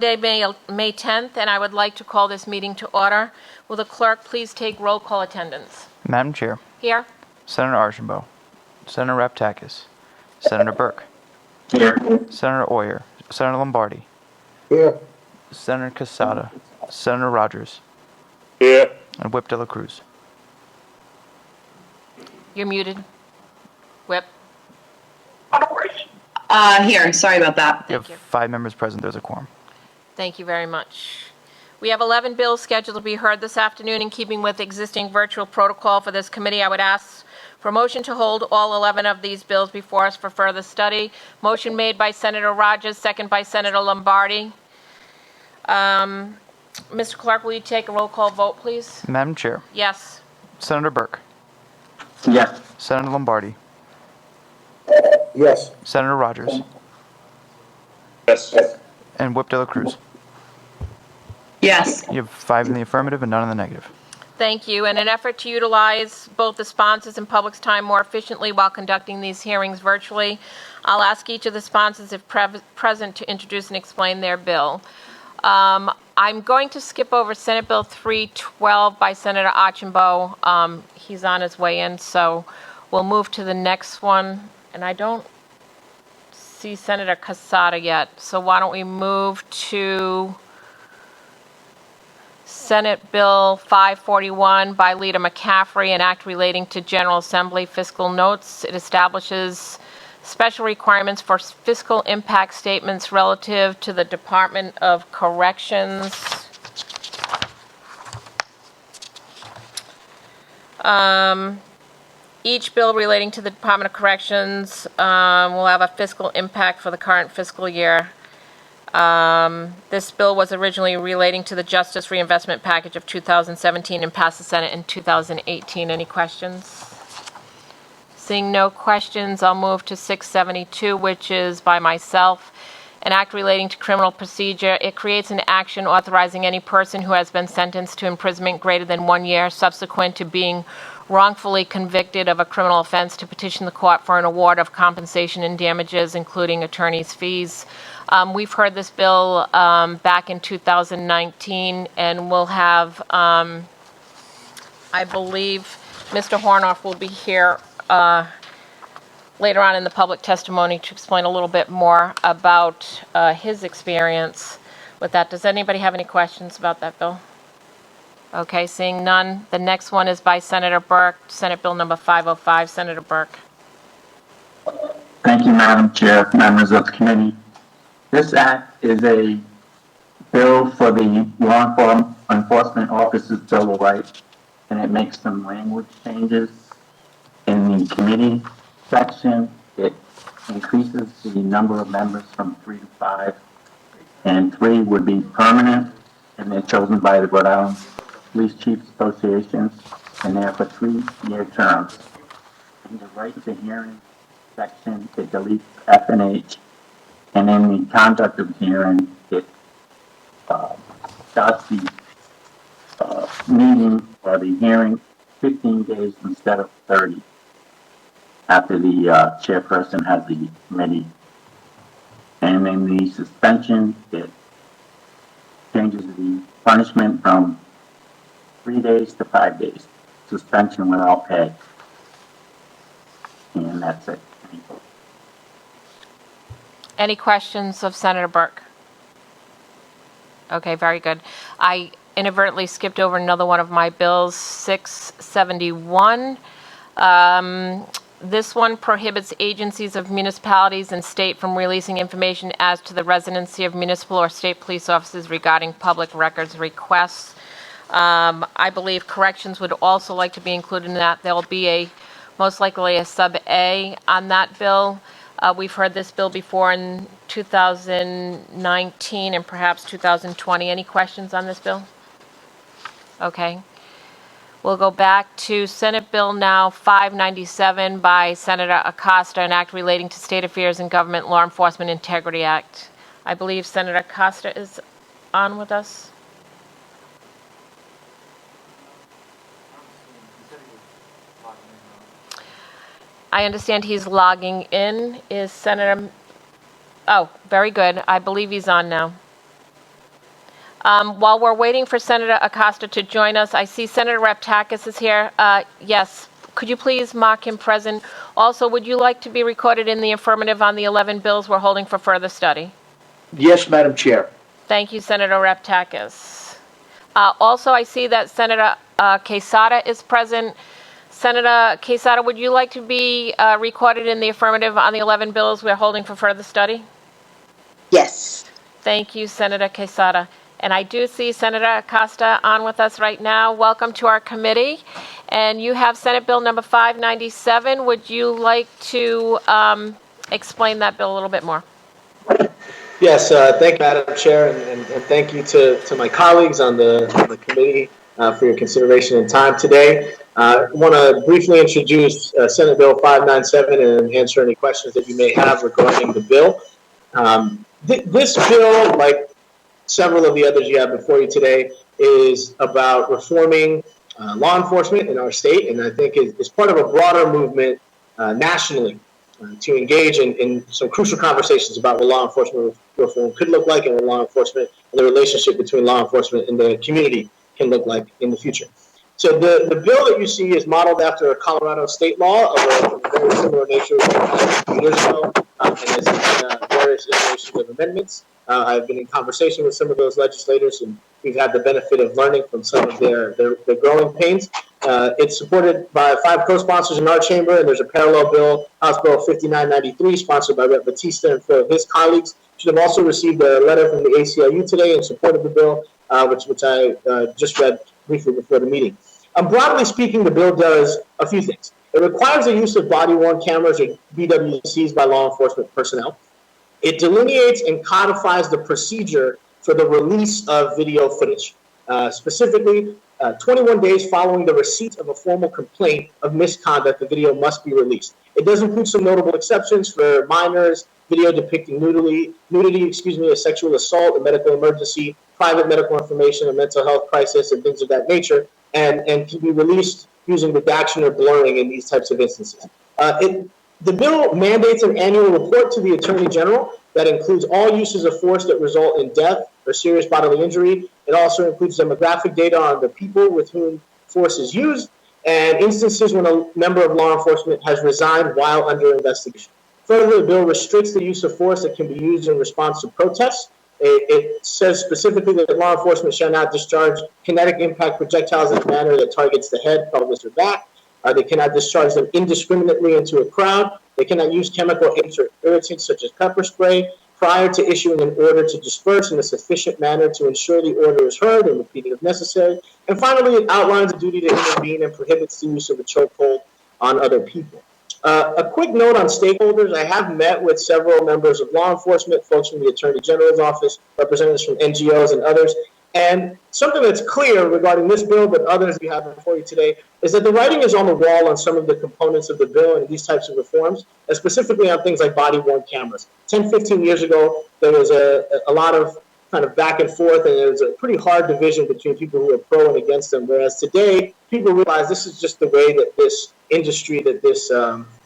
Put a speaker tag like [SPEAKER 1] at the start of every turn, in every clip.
[SPEAKER 1] May 10th, and I would like to call this meeting to order. Will the clerk please take roll call attendance?
[SPEAKER 2] Madam Chair,
[SPEAKER 1] Here.
[SPEAKER 2] Senator Archambault, Senator Raptakis, Senator Burke,
[SPEAKER 3] Here.
[SPEAKER 2] Senator Oyer, Senator Lombardi,
[SPEAKER 3] Here.
[SPEAKER 2] Senator Casada, Senator Rogers,
[SPEAKER 3] Here.
[SPEAKER 2] and Whip de la Cruz.
[SPEAKER 1] You're muted. Whip.
[SPEAKER 4] Here, sorry about that.
[SPEAKER 2] You have 5 members present. There's a quorum.
[SPEAKER 1] Thank you very much. We have 11 bills scheduled to be heard this afternoon. In keeping with existing virtual protocol for this committee, I would ask for a motion to hold all 11 of these bills before us for further study. Motion made by Senator Rogers, second by Senator Lombardi. Mr. Clerk, will you take a roll call vote, please?
[SPEAKER 2] Madam Chair,
[SPEAKER 1] Yes.
[SPEAKER 2] Senator Burke,
[SPEAKER 3] Yes.
[SPEAKER 2] Senator Lombardi,
[SPEAKER 3] Yes.
[SPEAKER 2] Senator Rogers,
[SPEAKER 3] Yes.
[SPEAKER 2] and Whip de la Cruz.
[SPEAKER 4] Yes.
[SPEAKER 2] You have 5 in the affirmative and none in the negative.
[SPEAKER 1] Thank you. In an effort to utilize both the sponsors and public's time more efficiently while conducting these hearings virtually, I'll ask each of the sponsors, if present, to introduce and explain their bill. I'm going to skip over Senate Bill 312 by Senator Archambault. He's on his way in, so we'll move to the next one. And I don't see Senator Casada yet, so why don't we move to Senate Bill 541 by Leader McCaffrey, an act relating to General Assembly fiscal notes. It establishes special requirements for fiscal impact statements relative to the Department of Corrections. Each bill relating to the Department of Corrections will have a fiscal impact for the current fiscal year. This bill was originally relating to the Justice Reinvestment Package of 2017 and passed the Senate in 2018. Any questions? Seeing no questions, I'll move to 672, which is by myself. An act relating to criminal procedure. It creates an action authorizing any person who has been sentenced to imprisonment greater than 1 year subsequent to being wrongfully convicted of a criminal offense to petition the court for an award of compensation and damages, including attorney's fees. We've heard this bill back in 2019, and we'll have, I believe, Mr. Hornoff will be here later on in the public testimony to explain a little bit more about his experience with that. Does anybody have any questions about that bill? Okay, seeing none. The next one is by Senator Burke, Senate Bill number 505. Senator Burke.
[SPEAKER 3] Thank you, Madam Chair, members of the committee. This act is a bill for the Law Enforcement Officers Bill of Rights, and it makes some language changes in the committee section. It increases the number of members from 3 to 5, and 3 would be permanent, and they're chosen by the Rhode Island Police Chiefs Association, and they're for 3-year terms. In the right to hearing section, it deletes F and H, and in the conduct of the hearing, it starts the meeting or the hearing 15 days instead of 30 after the chairperson has the committee. And in the suspension, it changes the punishment from 3 days to 5 days. Suspension without pay. And that's it.
[SPEAKER 1] Any questions of Senator Burke? Okay, very good. I inadvertently skipped over another one of my bills, 671. This one prohibits agencies of municipalities and state from releasing information as to the residency of municipal or state police officers regarding public records requests. I believe corrections would also like to be included in that. There will be most likely a sub A on that bill. We've heard this bill before in 2019 and perhaps 2020. Any questions on this bill? Okay. We'll go back to Senate Bill now 597 by Senator Acosta, an act relating to State Affairs and Government Law Enforcement Integrity Act. I believe Senator Acosta is on with us. I understand he's logging in. Is Senator... Oh, very good. I believe he's on now. While we're waiting for Senator Acosta to join us, I see Senator Raptakis is here. Yes, could you please mark him present? Also, would you like to be recorded in the affirmative on the 11 bills we're holding for further study?
[SPEAKER 5] Yes, Madam Chair.
[SPEAKER 1] Thank you, Senator Raptakis. Also, I see that Senator Quesada is present. Senator Quesada, would you like to be recorded in the affirmative on the 11 bills we're holding for further study?
[SPEAKER 4] Yes.
[SPEAKER 1] Thank you, Senator Quesada. And I do see Senator Acosta on with us right now. Welcome to our committee. And you have Senate Bill number 597. Would you like to explain that bill a little bit more?
[SPEAKER 6] Yes, thank you, Madam Chair, and thank you to my colleagues on the committee for your consideration and time today. I want to briefly introduce Senate Bill 597 and answer any questions that you may have regarding the bill. This bill, like several of the others you have before you today, is about reforming law enforcement in our state, and I think is part of a broader movement nationally to engage in some crucial conversations about what law enforcement reform could look like and what law enforcement and the relationship between law enforcement and the community can look like in the future. So the bill that you see is modeled after a Colorado state law of a very similar nature a few years ago, and has various iterations of amendments. I've been in conversation with some of those legislators, and we've had the benefit of learning from some of their growing pains. It's supported by 5 co-sponsors in our chamber, and there's a parallel bill, House Bill 5993, sponsored by Rep. Batista and 4 of his colleagues. Should have also received a letter from the ACLU today in support of the bill, which I just read briefly before the meeting. Broadly speaking, the bill does a few things. It requires the use of body-worn cameras or BWCs by law enforcement personnel. It delineates and codifies the procedure for the release of video footage. Specifically, 21 days following the receipt of a formal complaint of misconduct, the video must be released. It does include some notable exceptions for minors, video depicting nudity, a sexual assault, a medical emergency, private medical information, a mental health crisis, and things of that nature, and can be released using redaction or blurring in these types of instances. The bill mandates an annual report to the Attorney General that includes all uses of force that result in death or serious bodily injury. It also includes demographic data on the people with whom force is used and instances when a member of law enforcement has resigned while under investigation. Further, the bill restricts the use of force that can be used in response to protests. It says specifically that law enforcement shall not discharge kinetic impact projectiles in a manner that targets the head, pelvis, or back. They cannot discharge them indiscriminately into a crowd. They cannot use chemical agents or irritants such as pepper spray prior to issuing an order to disperse in a sufficient manner to ensure the order is heard and repeated if necessary. And finally, it outlines a duty to intervene and prohibits the use of a chokehold on other people. A quick note on stakeholders. I have met with several members of law enforcement, folks from the Attorney General's office, representatives from NGOs and others. And something that's clear regarding this bill, but others we have before you today, is that the writing is on the wall on some of the components of the bill and these types of reforms, and specifically on things like body-worn cameras. 10, 15 years ago, there was a lot of kind of back and forth, and there was a pretty hard division between people who are pro and against them, whereas today, people realize this is just the way that this industry, that this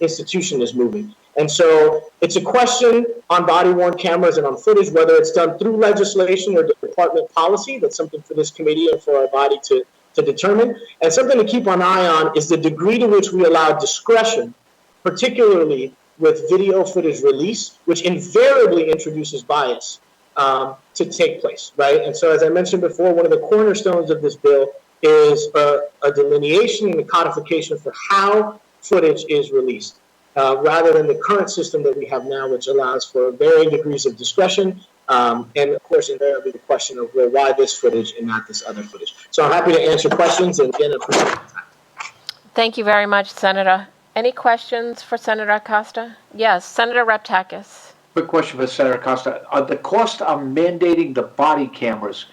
[SPEAKER 6] institution is moving. And so it's a question on body-worn cameras and on footage, whether it's done through legislation or department policy. That's something for this committee and for our body to determine. And something to keep an eye on is the degree to which we allow discretion, particularly with video footage release, which invariably introduces bias to take place, right? And so as I mentioned before, one of the cornerstones of this bill is a delineation and a codification for how footage is released. Rather than the current system that we have now, which allows for varying degrees of discretion, and of course, invariably the question of, well, why this footage and not this other footage. So I'm happy to answer questions, and again, appreciate the time.
[SPEAKER 1] Thank you very much, Senator. Any questions for Senator Acosta? Yes, Senator Raptakis.
[SPEAKER 5] Quick question for Senator Acosta. The cost of mandating the body cameras,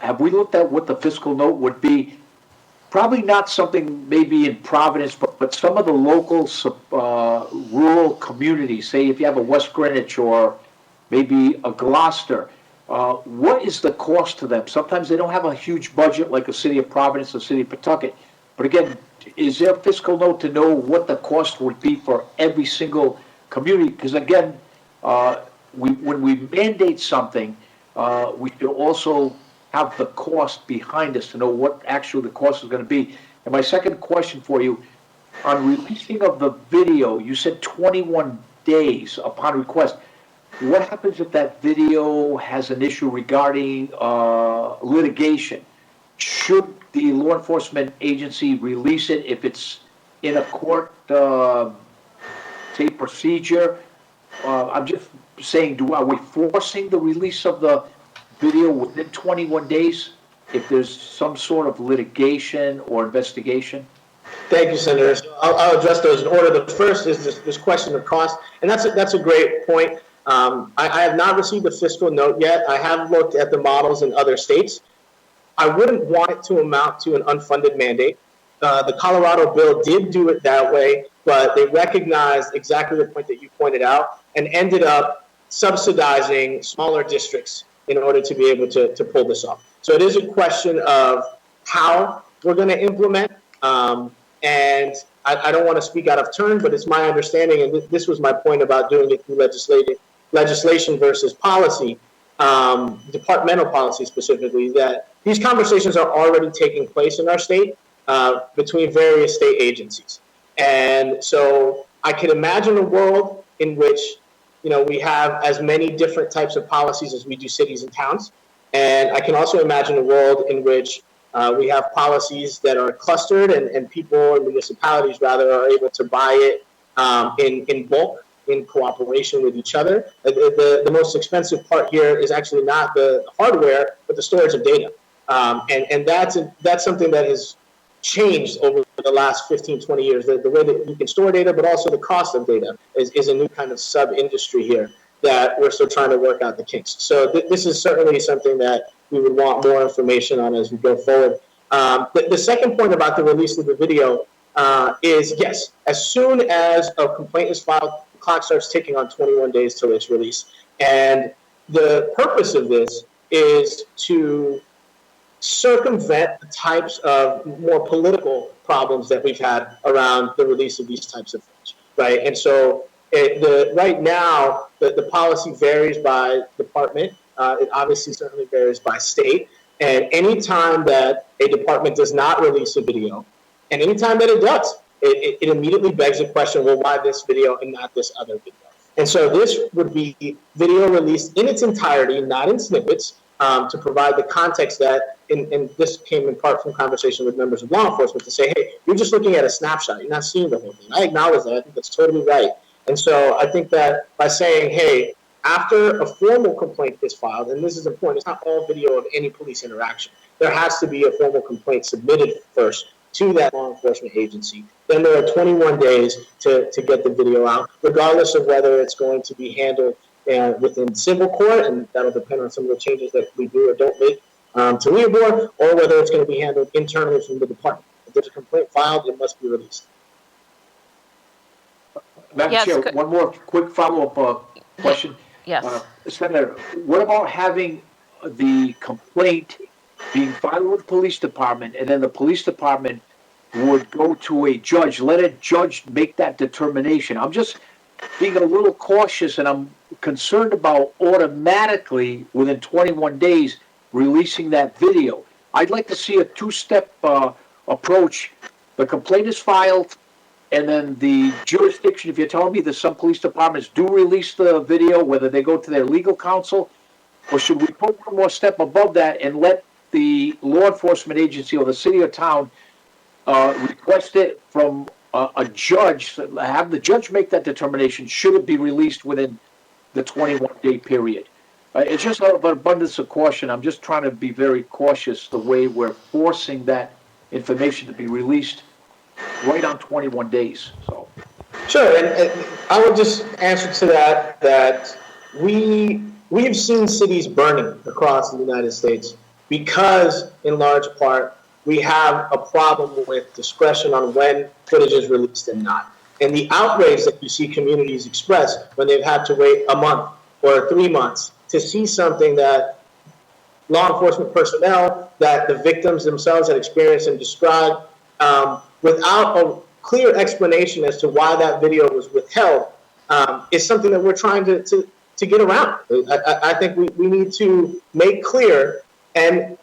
[SPEAKER 5] have we looked at what the fiscal note would be? Probably not something maybe in Providence, but some of the local rural communities, say if you have a West Greenwich or maybe a Gloucester, what is the cost to them? Sometimes they don't have a huge budget like a city of Providence or city of Pawtucket. But again, is there a fiscal note to know what the cost would be for every single community? Because again, when we mandate something, we should also have the cost behind us, to know what actually the cost is going to be. And my second question for you, on releasing of the video, you said 21 days upon request. What happens if that video has an issue regarding litigation? Should the law enforcement agency release it if it's in a court, say, procedure? I'm just saying, are we forcing the release of the video within 21 days if there's some sort of litigation or investigation?
[SPEAKER 6] Thank you, Senator. So I'll address those in order. The first is this question of cost, and that's a great point. I have not received a fiscal note yet. I have looked at the models in other states. I wouldn't want it to amount to an unfunded mandate. The Colorado bill did do it that way, but they recognized exactly the point that you pointed out and ended up subsidizing smaller districts in order to be able to pull this off. So it is a question of how we're going to implement. And I don't want to speak out of turn, but it's my understanding, and this was my point about doing it through legislation versus policy, departmental policy specifically, that these conversations are already taking place in our state between various state agencies. And so I could imagine a world in which, we have as many different types of policies as we do cities and towns. And I can also imagine a world in which we have policies that are clustered and people and municipalities rather are able to buy it in bulk, in cooperation with each other. The most expensive part here is actually not the hardware, but the storage of data. And that's something that has changed over the last 15, 20 years. The way that you can store data, but also the cost of data is a new kind of sub-industry here that we're still trying to work out the kinks. So this is certainly something that we would want more information on as we go forward. The second point about the release of the video is, yes, as soon as a complaint is filed, the clock starts ticking on 21 days till its release. And the purpose of this is to circumvent the types of more political problems that we've had around the release of these types of things, right? And so right now, the policy varies by department. It obviously certainly varies by state. And anytime that a department does not release a video, and anytime that it does, it immediately begs the question, well, why this video and not this other video? And so this would be video released in its entirety, not in snippets, to provide the context that, and this came in part from conversation with members of law enforcement, to say, hey, you're just looking at a snapshot. You're not seeing the whole thing. I acknowledge that. I think that's totally right. And so I think that by saying, hey, after a formal complaint is filed, and this is important, it's not all video of any police interaction. There has to be a formal complaint submitted first to that law enforcement agency. Then there are 21 days to get the video out, regardless of whether it's going to be handled within civil court, and that'll depend on some of the changes that we do or don't make to Leobor, or whether it's going to be handled internally from the department. If there's a complaint filed, it must be released.
[SPEAKER 5] Madam Chair, one more quick follow-up question.
[SPEAKER 1] Yes.
[SPEAKER 5] Senator, what about having the complaint being filed with the police department, and then the police department would go to a judge, let a judge make that determination? I'm just being a little cautious, and I'm concerned about automatically, within 21 days, releasing that video. I'd like to see a two-step approach. The complaint is filed, and then the jurisdiction, if you're telling me that some police departments do release the video, whether they go to their legal counsel, or should we put one more step above that and let the law enforcement agency or the city or town request it from a judge, have the judge make that determination, should it be released within the 21-day period? It's just out of an abundance of caution. I'm just trying to be very cautious the way we're forcing that information to be released right on 21 days. So,
[SPEAKER 6] sure, and I would just answer to that we've seen cities burning across the United States because, in large part, we have a problem with discretion on when footage is released and not. And the outrage that you see communities express when they've had to wait a month or 3 months to see something that law enforcement personnel, that the victims themselves had experienced and described, without a clear explanation as to why that video was withheld, is something that we're trying to get around. I think we need to make clear And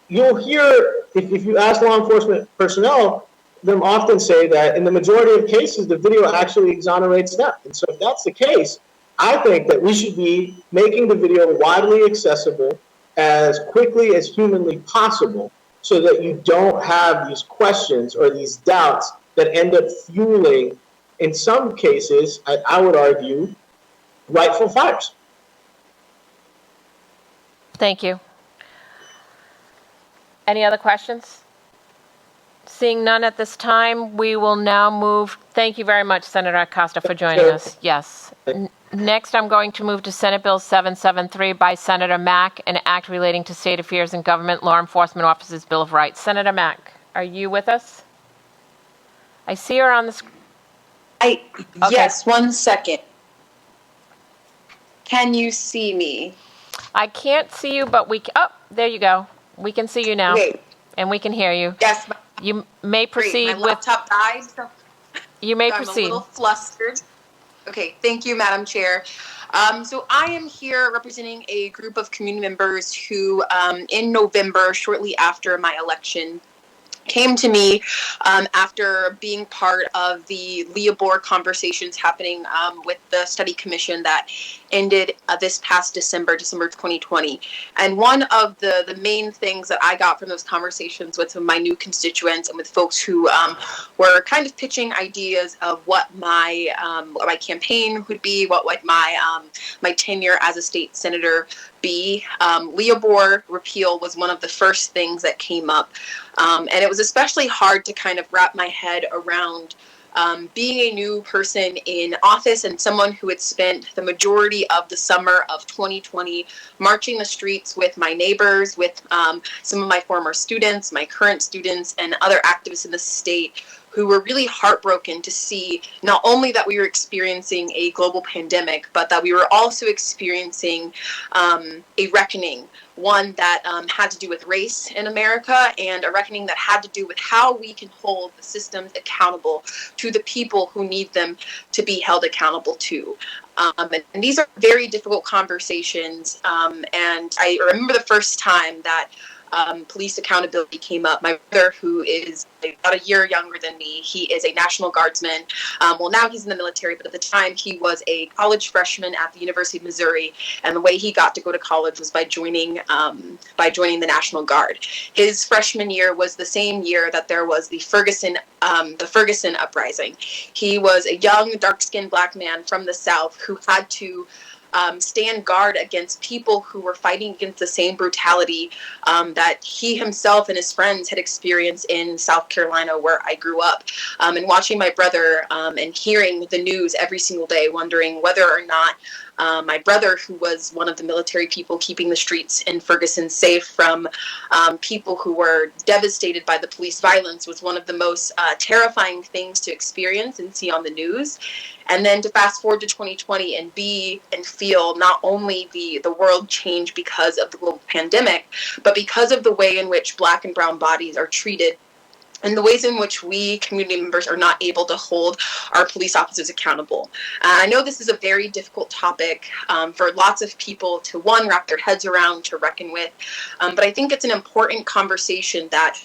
[SPEAKER 6] you'll hear, if you ask law enforcement personnel, them often say that in the majority of cases, the video actually exonerates them. And so if that's the case, I think that we should be making the video widely accessible as quickly as humanly possible so that you don't have these questions or these doubts that end up fueling, in some cases, I would argue, rightful fires.
[SPEAKER 1] Thank you. Any other questions? Seeing none at this time, we will now move. Thank you very much, Senator Acosta, for joining us. Yes. Next, I'm going to move to Senate Bill 773 by Senator Mack, an act relating to state affairs and government law enforcement officers' Bill of Rights. Senator Mack, are you with us? I see her on the screen.
[SPEAKER 4] Yes, 1 second. Can you see me?
[SPEAKER 1] I can't see you, but there you go. We can see you now.
[SPEAKER 4] Okay.
[SPEAKER 1] And we can hear you.
[SPEAKER 4] Yes.
[SPEAKER 1] You may proceed
[SPEAKER 4] Great. My laptop died. So
[SPEAKER 1] You may
[SPEAKER 4] I'm
[SPEAKER 1] proceed.
[SPEAKER 4] a little flustered. Okay, thank you, Madam Chair. So I am here representing a group of community members who, in November, shortly after my election, came to me after being part of the Leobor conversations happening with the study commission that ended this past December 2020. And one of the main things that I got from those conversations with some of my new constituents and with folks who were kind of pitching ideas of what my campaign would be, what my tenure as a state senator be. Leobor repeal was one of the first things that came up. And it was especially hard to kind of wrap my head around being a new person in office and someone who had spent the majority of the summer of 2020 marching the streets with my neighbors, with some of my former students, my current students, and other activists in the state who were really heartbroken to see not only that we were experiencing a global pandemic, but that we were also experiencing a reckoning, one that had to do with race in America, and a reckoning that had to do with how we can hold the systems accountable to the people who need them to be held accountable to. And these are very difficult conversations, and I remember the first time that police accountability came up. My brother, who is about a year younger than me, he is a National Guardsman. Well, now he's in the military, but at the time he was a college freshman at the University of Missouri, and the way he got to go to college was by joining the National Guard. His freshman year was the same year that there was the Ferguson uprising. He was a young, dark-skinned black man from the South who had to stand guard against people who were fighting against the same brutality that he himself and his friends had experienced in South Carolina, where I grew up. And watching my brother and hearing the news every single day, wondering whether or not my brother, who was one of the military people keeping the streets in Ferguson safe from people who were devastated by the police violence, was one of the most terrifying things to experience and see on the news. And then to fast forward to 2020 and be and feel not only the world change because of the global pandemic, but because of the way in which Black and brown bodies are treated, and the ways in which we community members are not able to hold our police officers accountable. I know this is a very difficult topic for lots of people to, one, wrap their heads around, to reckon with, but I think it's an important conversation that